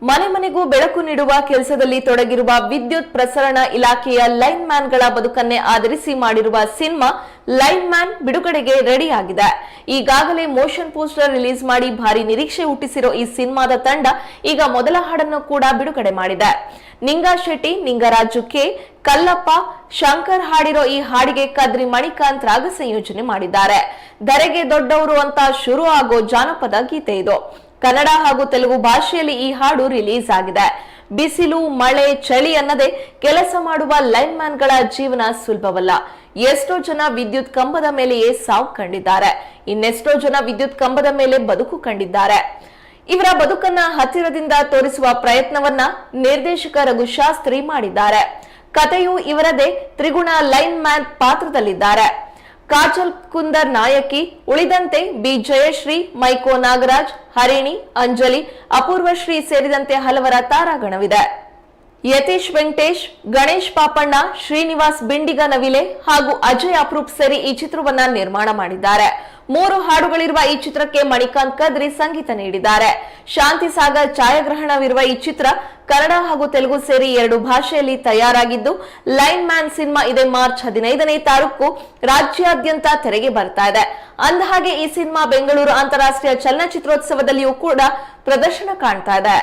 ಮನೆ ಮನೆಗೂ ಬೆಳಕು ನೀಡುವ ಕೆಲಸದಲ್ಲಿ ತೊಡಗಿರುವ ವಿದ್ಯುತ್ ಪ್ರಸರಣ ಇಲಾಖೆಯ ಲೈನ್ ಮ್ಯಾನ್ಗಳ ಬದುಕನ್ನೇ ಆಧರಿಸಿ ಮಾಡಿರುವ ಸಿನಿಮಾ ಲೈನ್ ಮ್ಯಾನ್ ಬಿಡುಗಡೆಗೆ ರೆಡಿ ಆಗಿದೆ. ಈಗಾಗಲೇ ಮೋಷನ್ ಪೋಸ್ಟರ್ ರಿಲೀಸ್ ಮಾಡಿ ಭಾರಿ ನಿರೀಕ್ಷೆ ಹುಟ್ಟಿಸಿರೋ ಈ ಸಿನಿಮಾದ ತಂಡ ಈಗ ಮೊದಲ ಹಾಡನ್ನು ಕೂಡ ಬಿಡುಗಡೆ ಮಾಡಿದೆ. ನಿಂಗಾ ಶೆಟ್ಟಿ, ನಿಂಗರಾಜು ಕೆ, ಕಲ್ಲಪ್ಪ, ಶಂಕರ್ ಹಾಡಿರೋ ಈ ಹಾಡಿಗೆ ಕದ್ರಿ ಮಣಿಕಾಂತ್ ರಾಗ ಸಂಯೋಜನೆ ಮಾಡಿದ್ದಾರೆ. ಧರೆಗೆ ದೊಡ್ಡವರು ಅಂತ ಶುರು ಆಗೋ ಜಾನಪದ ಗೀತೆ ಇದು. ಕನ್ನಡ ಹಾಗೂ ತೆಲುಗು ಭಾಷೆಯಲ್ಲಿ ಈ ಹಾಡು ರಿಲೀಸ್ ಆಗಿದೆ. ಬಿಸಿಲು, ಮಳೆ, ಚಳಿ ಅನ್ನದೇ ಕೆಲಸ ಮಾಡುವ ಲೈನ್ ಮ್ಯಾನ್ಗಳ ಜೀವನ ಸುಲಭವಲ್ಲ. ಎಷ್ಟೋ ಜನ ವಿದ್ಯುತ್ ಕಂಬದ ಮೇಲೆಯೇ ಸಾವು ಕಂಡಿದ್ದಾರೆ. ಇನ್ನೆಷ್ಟೋ ಜನ ವಿದ್ಯುತ್ ಕಂಬದ ಮೇಲೆ ಬದುಕು ಕಂಡಿದ್ದಾರೆ. ಇವರ ಬದುಕನ್ನ ಹತ್ತಿರದಿಂದ ತೋರಿಸುವ ಪ್ರಯತ್ನವನ್ನ ನಿರ್ದೇಶಕ ರಘುಶಾಸ್ತ್ರಿ ಮಾಡಿದ್ದಾರೆ. ಕಥೆಯು ಇವರದೇ. ತ್ರಿಗುಣ ಲೈನ್ ಮ್ಯಾನ್ ಪಾತ್ರದಲ್ಲಿದ್ದಾರೆ. ಕಾಜಲ್ ಕುಂದರ್ ನಾಯಕಿ, ಉಳಿದಂತೆ ಬಿ ಜಯಶ್ರೀ, ಮೈಕೋ ನಾಗರಾಜ್, ಹರಿಣಿ, ಅಂಜಲಿ, ಅಪೂರ್ವಶ್ರೀ ಸೇರಿದಂತೆ ಹಲವರ ತಾರಾಗಣವಿದೆ. ಯತೀಶ್ ವೆಂಕಟೇಶ್, ಗಣೇಶ್ ಪಾಪಣ್ಣ, ಶ್ರೀನಿವಾಸ್ ಬಿಂಡಿಗ ನವಿಲೆ ಹಾಗೂ ಅಜಯ್ ಅಪ್ರೂಪ್ ಸೇರಿ ಈ ಚಿತ್ರವನ್ನ ನಿರ್ಮಾಣ ಮಾಡಿದ್ದಾರೆ. 3 ಹಾಡುಗಳಿರುವ ಈ ಚಿತ್ರಕ್ಕೆ ಮಣಿಕಾಂತ್ ಕದ್ರಿ ಸಂಗೀತ ನೀಡಿದ್ದಾರೆ. ಶಾಂತಿ ಸಾಗರ್ ಛಾಯಾಗ್ರಹಣವಿರುವ ಈ ಚಿತ್ರ ಕನ್ನಡ ಹಾಗೂ ತೆಲುಗು ಸೇರಿ 2 ಭಾಷೆಯಲ್ಲಿ ತಯಾರಾಗಿದ್ದು, ಲೈನ್ ಮ್ಯಾನ್ ಸಿನಿಮಾ ಇದೇ ಮಾರ್ಚ್ 15ನೇ ತಾರೀಕು ರಾಜ್ಯಾದ್ಯಂತ ತೆರೆಗೆ ಬರ್ತಾ ಇದೆ. ಅಂದಹಾಗೆ ಈ ಸಿನಿಮಾ ಬೆಂಗಳೂರು ಅಂತಾರಾಷ್ಟ್ರೀಯ ಚಲನಚಿತ್ರೋತ್ಸವದಲ್ಲಿಯೂ ಕೂಡ ಪ್ರದರ್ಶನ ಕಾಣ್ತಾ ಇದೆ.